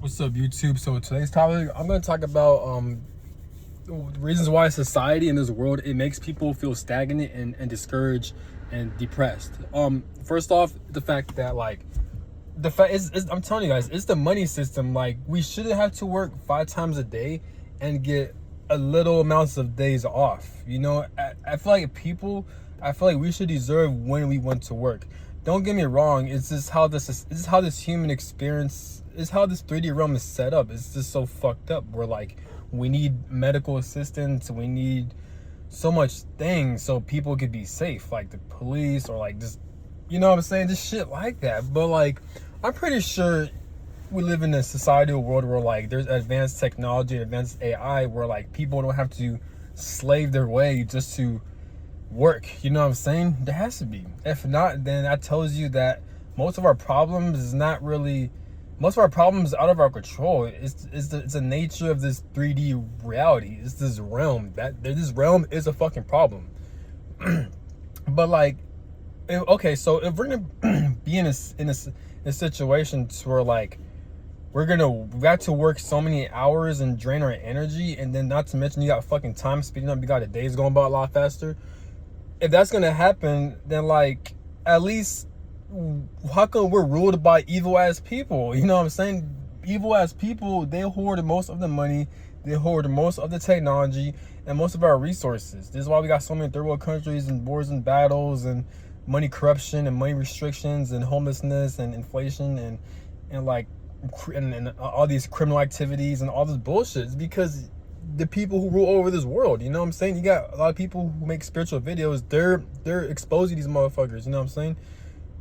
What's up, YouTube? So today's topic, I'm going to talk about the reasons why society in this world, it makes people feel stagnant and discouraged and depressed. First off, the fact that the fact is, I'm telling you guys, it's the money system. Like, we shouldn't have to work 5 times a day and get a little amounts of days off. You know, I feel like we should deserve when we want to work. Don't get me wrong. It's just how this human experience is, how this 3D realm is set up. It's just so fucked up. We're like, we need medical assistance. We need so much things so people could be safe, like the police or like just, you know what I'm saying, just shit like that. But like, I'm pretty sure we live in a societal world where like there's advanced technology, advanced AI, where like people don't have to slave their way just to work. You know what I'm saying? There has to be. If not, then that tells you that most of our problems is not really, most of our problems out of our control. It's the nature of this 3D reality. It's this realm. This realm is a fucking problem. But like, okay, so if we're gonna be in a situation where like we have to work so many hours and drain our energy, and then not to mention you got fucking time speeding up, you got the days going by a lot faster. If that's gonna happen, then like, at least, how come we're ruled by evil ass people? You know what I'm saying? Evil ass people, they hoard most of the money, they hoard most of the technology and most of our resources. This is why we got so many third world countries and wars and battles and money corruption and money restrictions and homelessness and inflation and like and all these criminal activities and all this bullshit. It's because the people who rule over this world. You know what I'm saying? You got a lot of people who make spiritual videos. They're exposing these motherfuckers. You know what I'm saying?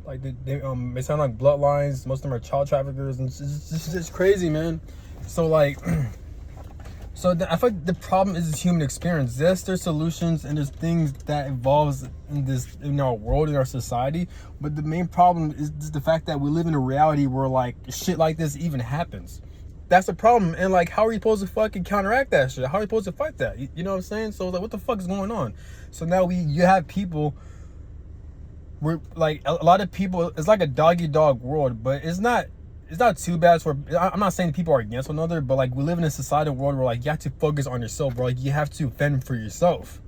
Like they sound like bloodlines. Most of them are child traffickers, and it's just crazy, man. So like, I feel like the problem is this human experience. Yes, there's solutions and there's things that evolves in our world, in our society. But the main problem is just the fact that we live in a reality where like shit like this even happens. That's the problem. And like, how are you supposed to fucking counteract that shit? How are you supposed to fight that? You know what I'm saying? So like, what the fuck is going on? So now you have people, we're like, a lot of people, it's like a doggy dog world, but it's not too bad. I'm not saying people are against one another, but like, we live in a societal world where like you have to focus on yourself, bro. Like, you have to fend for yourself.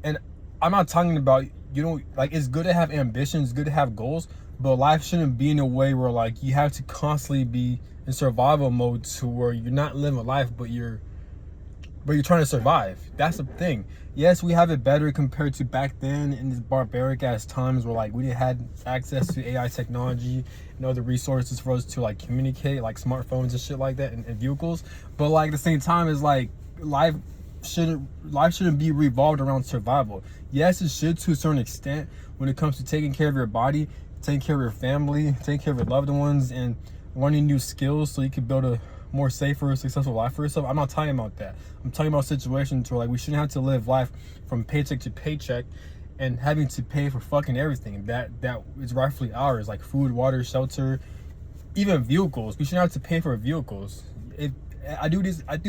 And I'm not talking about, you know, like, it's good to have ambitions, it's good to have goals, but life shouldn't be in a way where like you have to constantly be in survival mode, to where you're not living life, but you're trying to survive. That's the thing. Yes, we have it better compared to back then in these barbaric ass times where like we didn't had access to AI technology and other resources for us to like communicate, like smartphones and shit like that, and vehicles. But like at the same time, it's like life shouldn't be revolved around survival. Yes, it should to a certain extent when it comes to taking care of your body, taking care of your family, taking care of your loved ones, and learning new skills so you can build a more safer, successful life for yourself. I'm not talking about that. I'm talking about situations where like we shouldn't have to live life from paycheck to paycheck and having to pay for fucking everything that is rightfully ours, like food, water, shelter, even vehicles. We shouldn't have to pay for vehicles. I do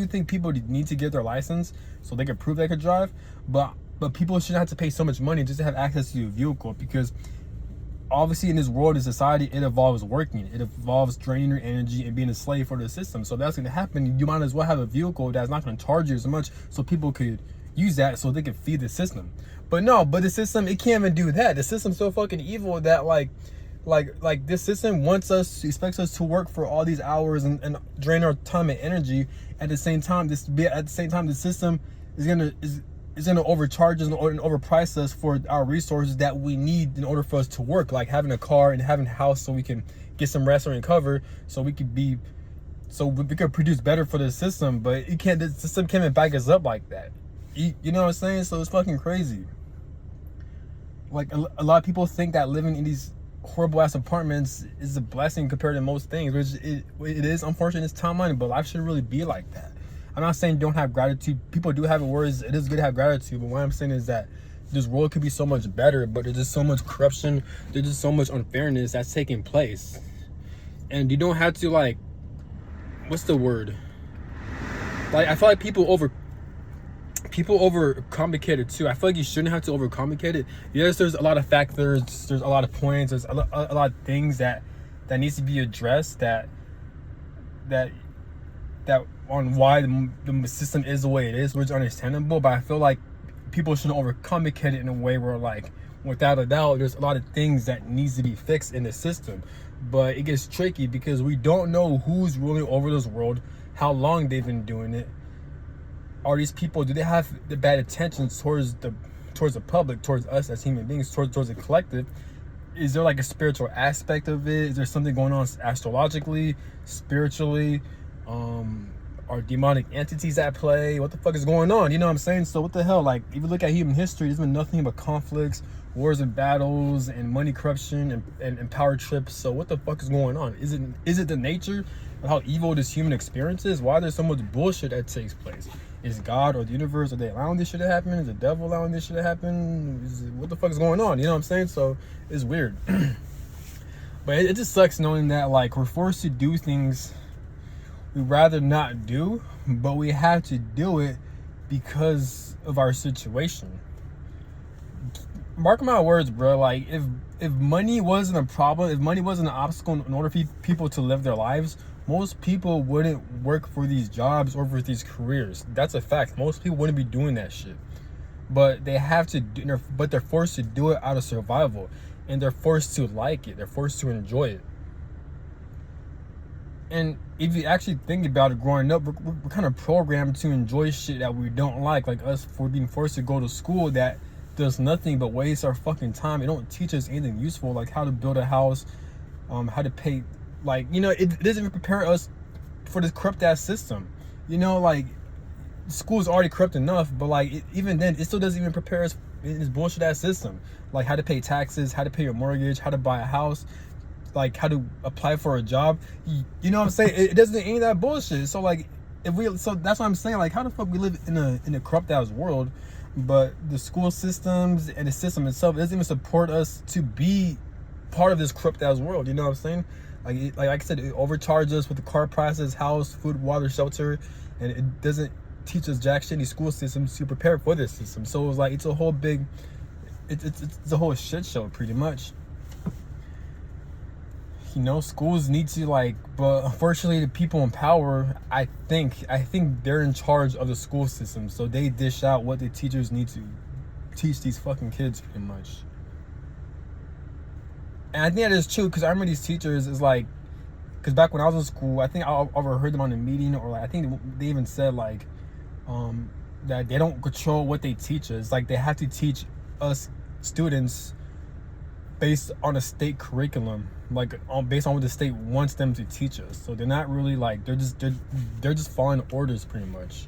think people need to get their license so they can prove they could drive, but people shouldn't have to pay so much money just to have access to a vehicle, because obviously in this world, in society, it involves working. It involves draining your energy and being a slave for the system. So if that's going to happen, you might as well have a vehicle that's not going to charge you as much, so people could use that so they can feed the system. But no, the system, it can't even do that. The system's so fucking evil that like this system expects us to work for all these hours and drain our time and energy. At the same time, the system is gonna overcharge us and overprice us for our resources that we need in order for us to work, like having a car and having a house so we can get some rest and recover, so we could produce better for the system. But the system can't back us up like that. You know what I'm saying? So it's fucking crazy. Like, a lot of people think that living in these horrible ass apartments is a blessing compared to most things, which it is. Unfortunately, it's time money, but life shouldn't really be like that. I'm not saying don't have gratitude. People do have it, words. It is good to have gratitude, but what I'm saying is that this world could be so much better, but there's just so much corruption, there's just so much unfairness that's taking place. And you don't have to, like, what's the word? Like, I feel like people overcomplicate it too. I feel like you shouldn't have to overcomplicate it. Yes, there's a lot of factors, there's a lot of points, there's a lot of things that needs to be addressed, that that on why the system is the way it is, which is understandable, but I feel like people shouldn't overcomplicate it in a way where, like, without a doubt, there's a lot of things that needs to be fixed in the system. But it gets tricky because we don't know who's ruling over this world, how long they've been doing it. Are these people, do they have the bad intentions towards the public, towards us as human beings, towards the collective? Is there like a spiritual aspect of it? Is there something going on astrologically, spiritually? Are demonic entities at play? What the fuck is going on? You know what I'm saying? So what the hell? Like, if you look at human history, there's been nothing but conflicts, wars and battles, and money corruption and power trips. So what the fuck is going on? Is it the nature of how evil this human experience is? Why there's so much bullshit that takes place? Is God or the universe, are they allowing this shit to happen? Is the devil allowing this shit to happen? What the fuck is going on? You know what I'm saying? So it's weird. But it just sucks knowing that, like, we're forced to do things we'd rather not do, but we have to do it because of our situation. Mark my words, bro. Like, if money wasn't a problem, if money wasn't an obstacle in order for people to live their lives, most people wouldn't work for these jobs or for these careers. That's a fact. Most people wouldn't be doing that shit. But they have to do, but they're forced to do it out of survival, and they're forced to like it. They're forced to enjoy it. And if you actually think about it, growing up, we're kind of programmed to enjoy shit that we don't like us for being forced to go to school that does nothing but waste our fucking time. It don't teach us anything useful, like how to build a house, how to pay, like, you know, it doesn't even prepare us for this corrupt ass system. You know, like, school's already corrupt enough, but like, even then, it still doesn't even prepare us in this bullshit ass system. Like, how to pay taxes, how to pay your mortgage, how to buy a house, like how to apply for a job. You know what I'm saying? It doesn't any of that bullshit. So like, so that's what I'm saying. Like, how the fuck we live in a corrupt ass world, but the school systems and the system itself doesn't even support us to be part of this corrupt ass world. You know what I'm saying? Like I said, it overcharges us with the car prices, house, food, water, shelter, and it doesn't teach us jack shit in these school systems to prepare for this system. So it's like, it's a whole big, it's a whole shit show pretty much. You know, schools need to, like, but unfortunately the people in power, I think they're in charge of the school system, so they dish out what the teachers need to teach these fucking kids pretty much. And I think that is true, because I remember these teachers is like, because back when I was in school, I think I overheard them on a meeting, or like, I think they even said like that they don't control what they teach us. Like, they have to teach us students based on a state curriculum, like based on what the state wants them to teach us. So they're not really like, they're just following orders pretty much,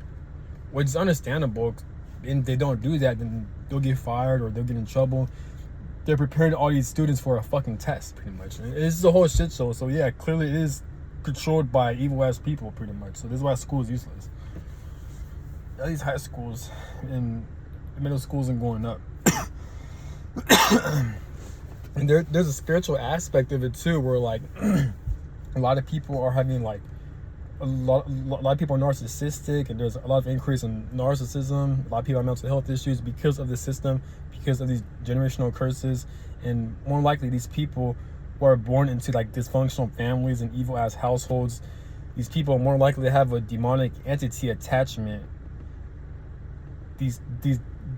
which is understandable. And they don't do that, then they'll get fired or they'll get in trouble. They're preparing all these students for a fucking test pretty much. And it's a whole shit show. So yeah, clearly it is controlled by evil ass people pretty much. So this is why school is useless. At least high schools and middle schools and going up. And there's a spiritual aspect of it too, where like a lot of people are having like a lot of people are narcissistic, and there's a lot of increase in narcissism. A lot of people have mental health issues because of the system, because of these generational curses, and more likely these people who are born into like dysfunctional families and evil ass households, these people are more likely to have a demonic entity attachment. These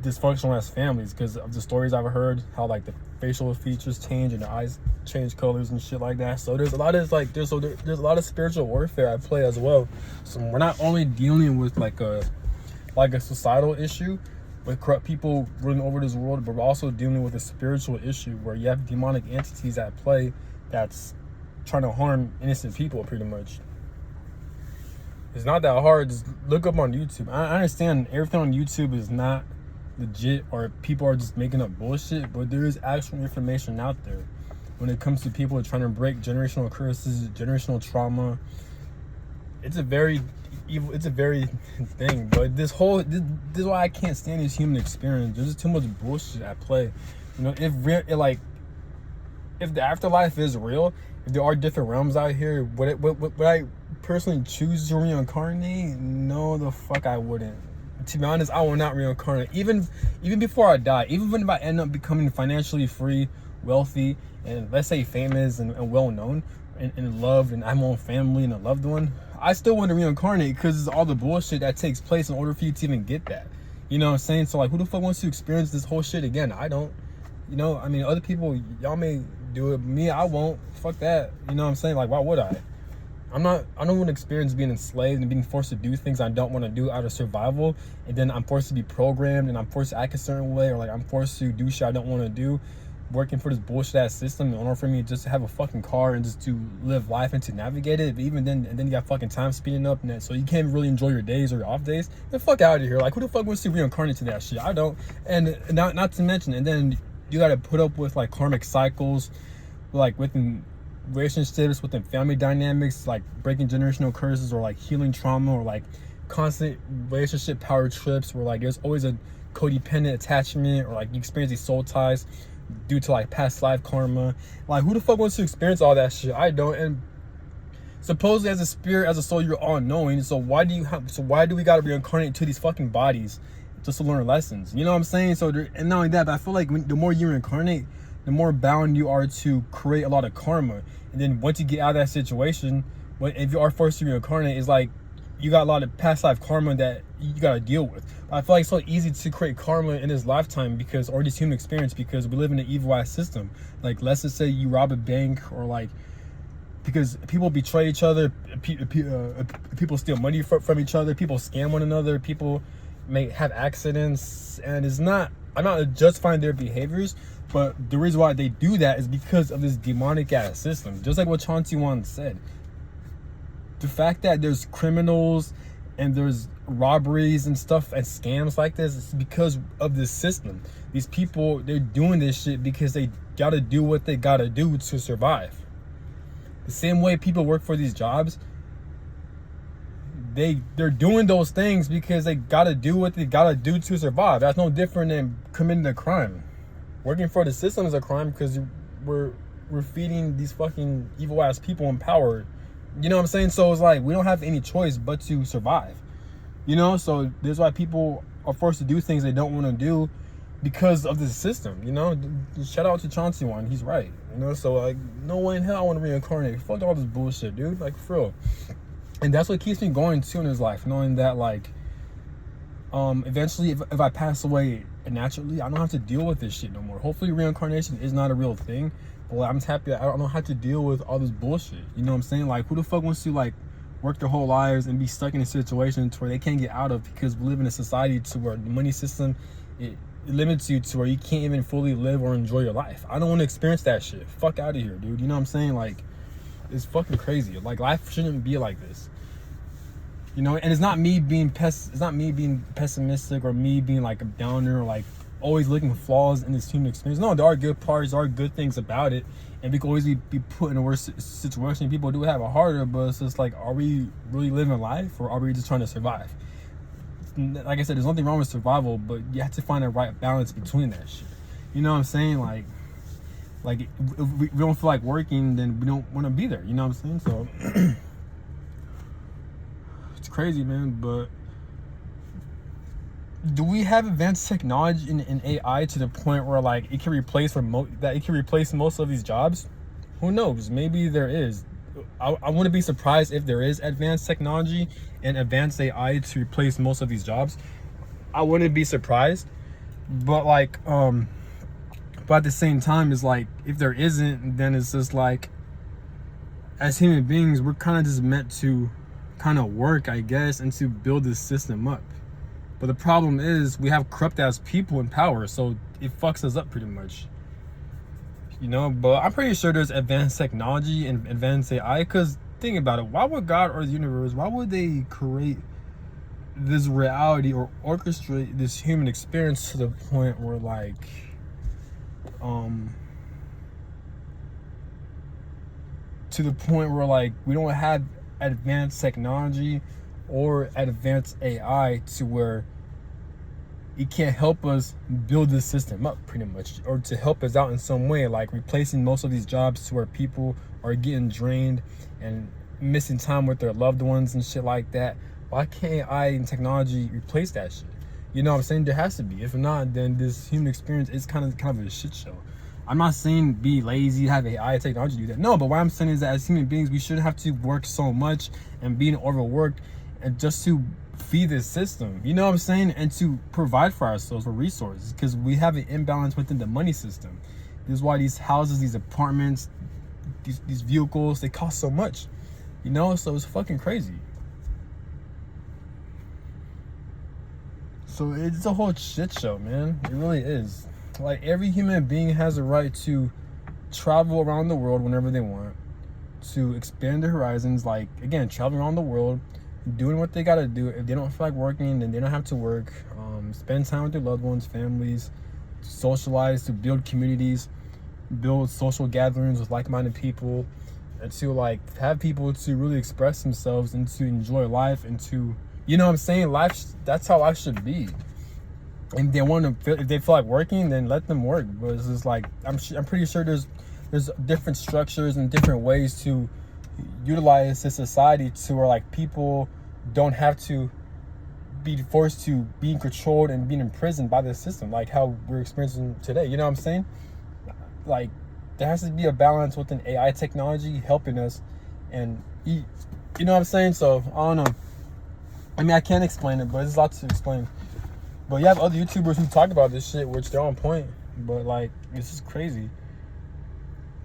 dysfunctional ass families, because of the stories I've heard, how like the facial features change and the eyes change colors and shit like that. So there's a lot of like there's a lot of spiritual warfare at play as well. So we're not only dealing with like a societal issue with corrupt people ruling over this world, but we're also dealing with a spiritual issue where you have demonic entities at play that's trying to harm innocent people pretty much. It's not that hard. Just look up on YouTube. I understand everything on YouTube is not legit, or people are just making up bullshit, but there is actual information out there when it comes to people trying to break generational curses, generational trauma. It's a very evil, it's a very thing. But this is why I can't stand this human experience. There's just too much bullshit at play. You know, if the afterlife is real, if there are different realms out here, would I personally choose to reincarnate? No, the fuck I wouldn't. To be honest, I will not reincarnate. Even before I die, even if I end up becoming financially free, wealthy, and let's say famous and well known and loved, and I have my own family and a loved one, I still want to reincarnate because it's all the bullshit that takes place in order for you to even get that. You know what I'm saying? So like, who the fuck wants to experience this whole shit again? I don't. You know, I mean, other people, y'all may do it. Me, I won't. Fuck that. You know what I'm saying? Like, why would I? I don't want to experience being enslaved and being forced to do things I don't want to do out of survival, and then I'm forced to be programmed and I'm forced to act a certain way, or like I'm forced to do shit I don't want to do, working for this bullshit ass system in order for me just to have a fucking car and just to live life and to navigate it. But even then, and then you got fucking time speeding up, and that, so you can't really enjoy your days or your off days. Then fuck out of here. Like, who the fuck wants to reincarnate to that shit? I don't. And not to mention, and then you got to put up with like karmic cycles, like within relationships, within family dynamics, like breaking generational curses, or like healing trauma, or like constant relationship power trips where like there's always a codependent attachment, or like you experience these soul ties due to like past life karma. Like, who the fuck wants to experience all that shit? I don't. And supposedly as a spirit, as a soul, you're all knowing. So why do we gotta reincarnate to these fucking bodies just to learn lessons? You know what I'm saying? So and not only that, but I feel like the more you reincarnate, the more bound you are to create a lot of karma. And then once you get out of that situation, if you are forced to reincarnate, it's like you got a lot of past life karma that you gotta deal with. But I feel like it's so easy to create karma in this lifetime or this human experience, because we live in an evil ass system. Like, let's just say you rob a bank, or like, because people betray each other, people steal money from each other, people scam one another, people may have accidents, and I'm not justifying their behaviors, but the reason why they do that is because of this demonic ass system. Just like what Chauncey once said, the fact that there's criminals and there's robberies and stuff and scams like this, it's because of this system. These people, they're doing this shit because they gotta do what they gotta do to survive. The same way people work for these jobs, they're doing those things because they gotta do what they gotta do to survive. That's no different than committing a crime. Working for the system is a crime because we're feeding these fucking evil ass people in power. You know what I'm saying? So it's like, we don't have any choice but to survive. You know, so that's why people are forced to do things they don't want to do because of the system. You know, shout out to Chauncey one, he's right. You know, so like, no way in hell I want to reincarnate. Fuck all this bullshit, dude. Like, for real. And that's what keeps me going too in his life, knowing that like, eventually if I pass away naturally, I don't have to deal with this shit no more. Hopefully reincarnation is not a real thing, but I'm just happy I don't have to deal with all this bullshit. You know what I'm saying? Like, who the fuck wants to like work their whole lives and be stuck in a situation to where they can't get out of, because we live in a society to where the money system, it limits you to where you can't even fully live or enjoy your life. I don't want to experience that shit. Fuck out of here, dude. You know what I'm saying? Like, it's fucking crazy. Like, life shouldn't be like this. You know, and it's not me being pessimistic, or me being like a downer, or like always looking for flaws in this human experience. No, there are good parts, there are good things about it, and we can always be put in a worse situation. People do have it harder, but it's just like, are we really living life, or are we just trying to survive? Like I said, there's nothing wrong with survival, but you have to find the right balance between that shit. You know what I'm saying? Like if we don't feel like working, then we don't want to be there. You know what I'm saying? So it's crazy, man. But do we have advanced technology in AI to the point where like it can replace most of these jobs? Who knows? Maybe there is. I wouldn't be surprised if there is advanced technology and advanced AI to replace most of these jobs. I wouldn't be surprised, but like but at the same time, it's like, if there isn't, then it's just like, as human beings, we're kind of just meant to kind of work, I guess, and to build this system up. But the problem is, we have corrupt ass people in power, so it fucks us up pretty much. You know, but I'm pretty sure there's advanced technology and advanced AI, because think about it, why would God or the universe, why would they create this reality or orchestrate this human experience to the point where like, we don't have advanced technology or advanced AI to where it can't help us build this system up pretty much, or to help us out in some way, like replacing most of these jobs to where people are getting drained and missing time with their loved ones and shit like that. Why can't AI and technology replace that shit? You know what I'm saying? There has to be. If not, then this human experience is kind of a shit show. I'm not saying be lazy, have AI technology do that. No, but what I'm saying is that as human beings, we shouldn't have to work so much and being overworked and just to feed this system. You know what I'm saying? And to provide for ourselves with resources, because we have an imbalance within the money system. This is why these houses, these apartments, these vehicles, they cost so much. You know, so it's fucking crazy. So it's a whole shit show, man. It really is. Like, every human being has a right to travel around the world whenever they want, to expand their horizons. Like, again, traveling around the world, doing what they gotta do. If they don't feel like working, then they don't have to work. Spend time with their loved ones, families, socialize, to build communities, build social gatherings with like-minded people, and to like have people to really express themselves and to enjoy life, and to, you know what I'm saying, life, that's how life should be. And they want to, if they feel like working, then let them work. But it's just like, I'm pretty sure there's different structures and different ways to utilize this society to where like people don't have to be forced to being controlled and being imprisoned by the system, like how we're experiencing today. You know what I'm saying? Like, there has to be a balance with an AI technology helping us, and you know what I'm saying? So I don't know. I mean, I can't explain it, but there's a lot to explain. But you have other YouTubers who talk about this shit, which they're on point. But like, it's just crazy.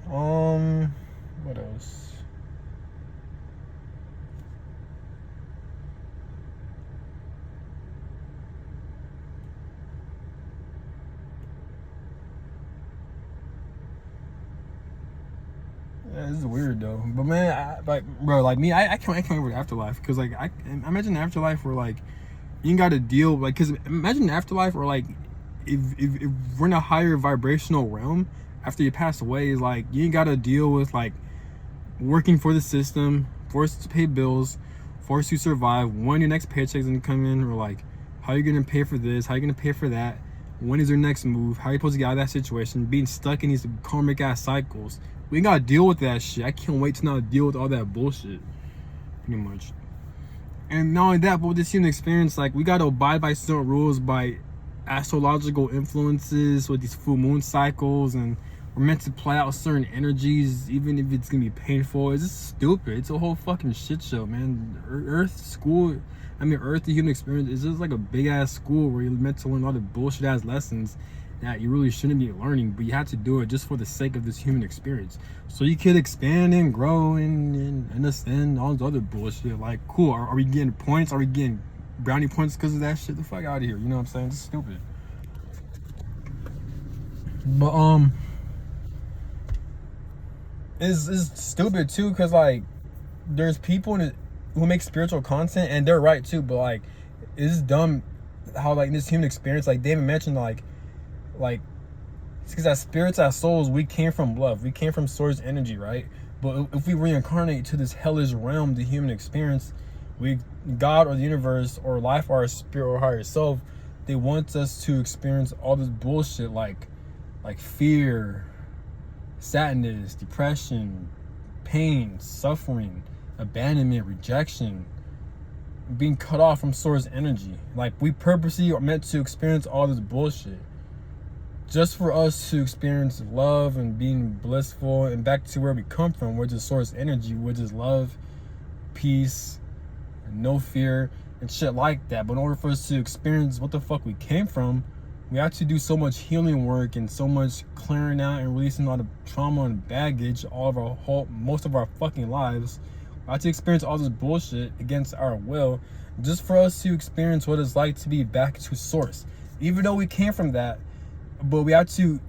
What else? Yeah, this is weird though. But man, I can't wait for the afterlife, because like I imagine the afterlife where like you ain't got to deal, like, because imagine the afterlife where like if we're in a higher vibrational realm after you pass away, is like you ain't got to deal with like working for the system, forced to pay bills, forced to survive, when your next paycheck's gonna come in, or like how you gonna pay for this, how you gonna pay for that, when is your next move, how you supposed to get out of that situation, being stuck in these karmic ass cycles. We ain't gotta deal with that shit. I can't wait to not deal with all that bullshit, pretty much. And not only that, but with this human experience, like, we gotta abide by certain rules, by astrological influences with these full moon cycles, and we're meant to play out certain energies, even if it's gonna be painful. It's just stupid. It's a whole fucking shit show, man. Earth school, Earth, the human experience, is just like a big ass school where you're meant to learn all the bullshit ass lessons that you really shouldn't be learning, but you have to do it just for the sake of this human experience, so you could expand and grow and understand all this other bullshit. Like, cool, are we getting points? Are we getting brownie points because of that shit? The fuck out of here. You know what I'm saying? It's stupid. But it's stupid too, because like there's people who make spiritual content, and they're right too, but like it's dumb how like this human experience, like they even mentioned like it's because as spirits, as souls, we came from love, we came from source energy, right? But if we reincarnate to this hellish realm, the human experience, God or the universe or life or our spirit or higher self, they want us to experience all this bullshit, like fear, sadness, depression, pain, suffering, abandonment, rejection, being cut off from source energy. Like, we purposely are meant to experience all this bullshit just for us to experience love and being blissful and back to where we come from, which is source energy, which is love, peace, no fear, and shit like that. But in order for us to experience what the fuck we came from, we have to do so much healing work and so much clearing out and releasing all the trauma and baggage most of our fucking lives. We have to experience all this bullshit against our will just for us to experience what it's like to be back to source. Even though we came from that, but we have to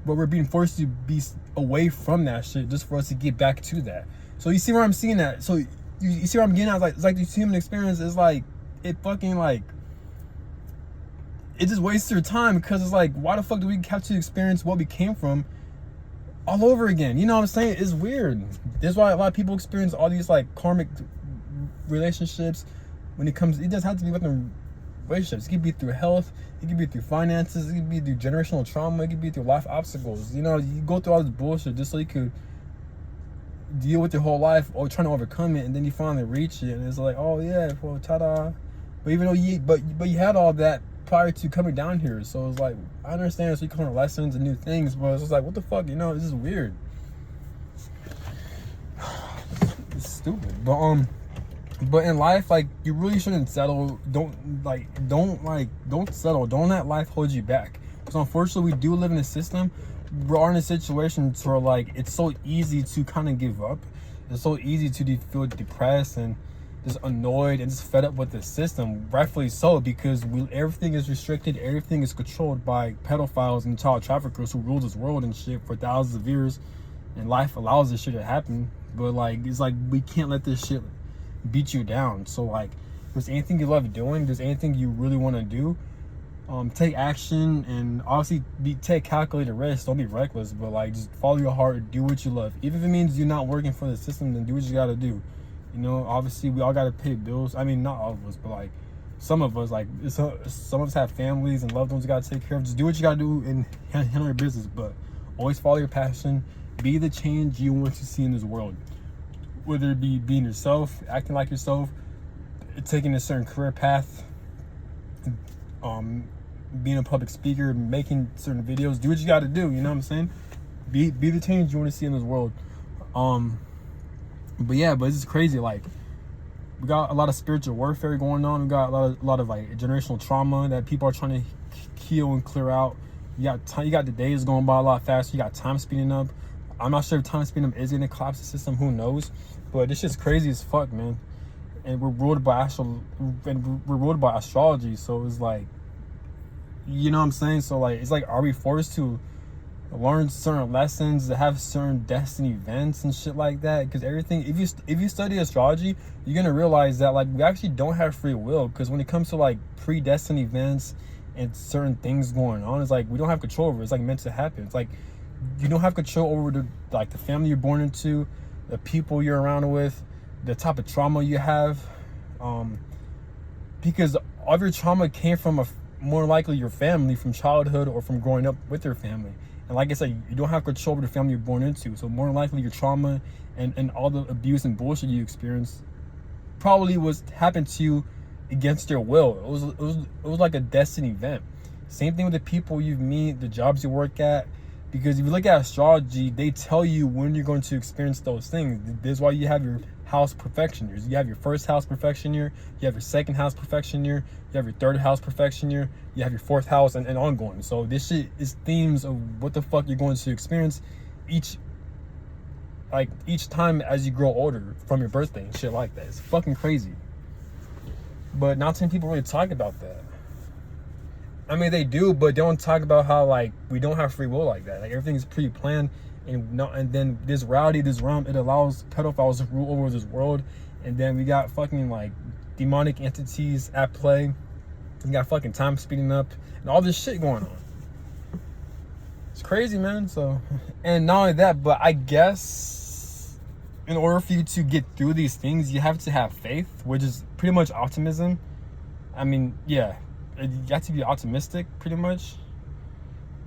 we're being forced to be away from that shit just for us to get back to that. So you see where I'm seeing that? So you see where I'm getting at? It's like this human experience is like, it fucking like, it just wastes your time, because it's like, why the fuck do we have to experience what we came from all over again? You know what I'm saying? It's weird. That's why a lot of people experience all these like karmic relationships. When it doesn't have to be within relationships. It could be through health, it could be through finances, it could be through generational trauma, it could be through life obstacles. You know, you go through all this bullshit just so you could deal with your whole life or trying to overcome it, and then you finally reach it, and it's like, oh yeah, well, ta-da. But even though you had all that prior to coming down here. So it's like, I understand, so you come to lessons and new things, but it's just like, what the fuck, you know, this is weird. It's stupid. But in life, like, you really shouldn't settle. Don't settle. Don't let life hold you back. Because unfortunately, we do live in a system. We're in a situation where, like, it's so easy to kind of give up. It's so easy to feel depressed and just annoyed and just fed up with the system. Rightfully so, because everything is restricted. Everything is controlled by pedophiles and child traffickers who rule this world and shit for thousands of years. And life allows this shit to happen. But, like, it's like, we can't let this shit beat you down. So, like, if there's anything you love doing, if there's anything you really want to do, take action, and obviously take calculated risks. Don't be reckless, but, like, just follow your heart, do what you love. Even if it means you're not working for the system, then do what you gotta do. You know, obviously we all gotta pay bills. I mean, not all of us, but, like, some of us, like, some of us have families and loved ones you gotta take care of. Just do what you gotta do and handle your business, but always follow your passion. Be the change you want to see in this world. Whether it be being yourself, acting like yourself, taking a certain career path, being a public speaker, making certain videos, do what you got to do. You know what I'm saying? Be the change you want to see in this world. But yeah, but it's just crazy. Like, we got a lot of spiritual warfare going on. We got a lot of like generational trauma that people are trying to heal and clear out. You got the days going by a lot faster. You got time speeding up. I'm not sure if time speeding up is going to collapse the system. Who knows? But it's just crazy as fuck, man. And we're ruled by astrology. So it's like, you know what I'm saying? So, like, it's like, are we forced to learn certain lessons, to have certain destiny events and shit like that? Because everything, if you study astrology, you're gonna realize that, like, we actually don't have free will. Because when it comes to, like, predestined events and certain things going on, it's like we don't have control over it. It's like meant to happen. It's like you don't have control over the family you're born into, the people you're around with, the type of trauma you have, because all of your trauma came from more likely your family, from childhood or from growing up with your family. And like I said, you don't have control over the family you're born into. So more likely your trauma and all the abuse and bullshit you experienced probably happened to you against your will. It was like a destiny event. Same thing with the people you meet, the jobs you work at. Because if you look at astrology, they tell you when you're going to experience those things. This is why you have your house perfection years. You have your first house perfection year, you have your second house perfection year, you have your third house perfection year, you have your fourth house, and ongoing. So this shit is themes of what the fuck you're going to experience each time as you grow older from your birthday and shit like that. It's fucking crazy. But not too many people really talk about that. I mean, they do, but they don't talk about how, like, we don't have free will like that. Like, everything's pre-planned, and then this reality, this realm, it allows pedophiles to rule over this world. And then we got fucking, like, demonic entities at play. You got fucking time speeding up and all this shit going on. It's crazy, man. So, and not only that, but I guess in order for you to get through these things, you have to have faith, which is pretty much optimism. I mean, yeah. You have to be optimistic, pretty much.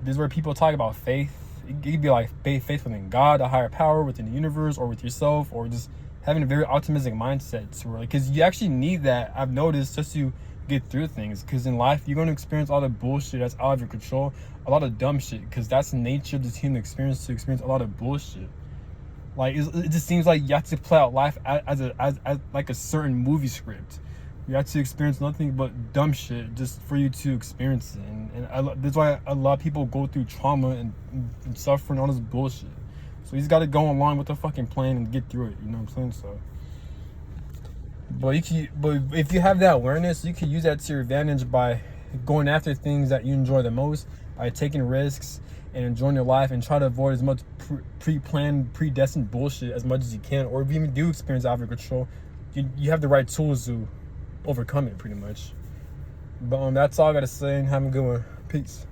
This is where people talk about faith. It could be like faith within God, a higher power, within the universe, or with yourself, or just having a very optimistic mindset. Because you actually need that, I've noticed, just to get through things. Because in life, you're going to experience all the bullshit that's out of your control, a lot of dumb shit. Because that's the nature of this human experience, to experience a lot of bullshit. Like, it just seems like you have to play out life as like a certain movie script. You have to experience nothing but dumb shit just for you to experience it. And that's why a lot of people go through trauma and suffering all this bullshit. So you just got to go along with the fucking plan and get through it. You know what I'm saying? So, but if you have that awareness, you can use that to your advantage by going after things that you enjoy the most, by taking risks and enjoying your life, and try to avoid as much pre-planned, predestined bullshit as much as you can. Or if you even do experience out of your control, you have the right tools to overcome it, pretty much. But that's all I gotta say, and have a good one. Peace.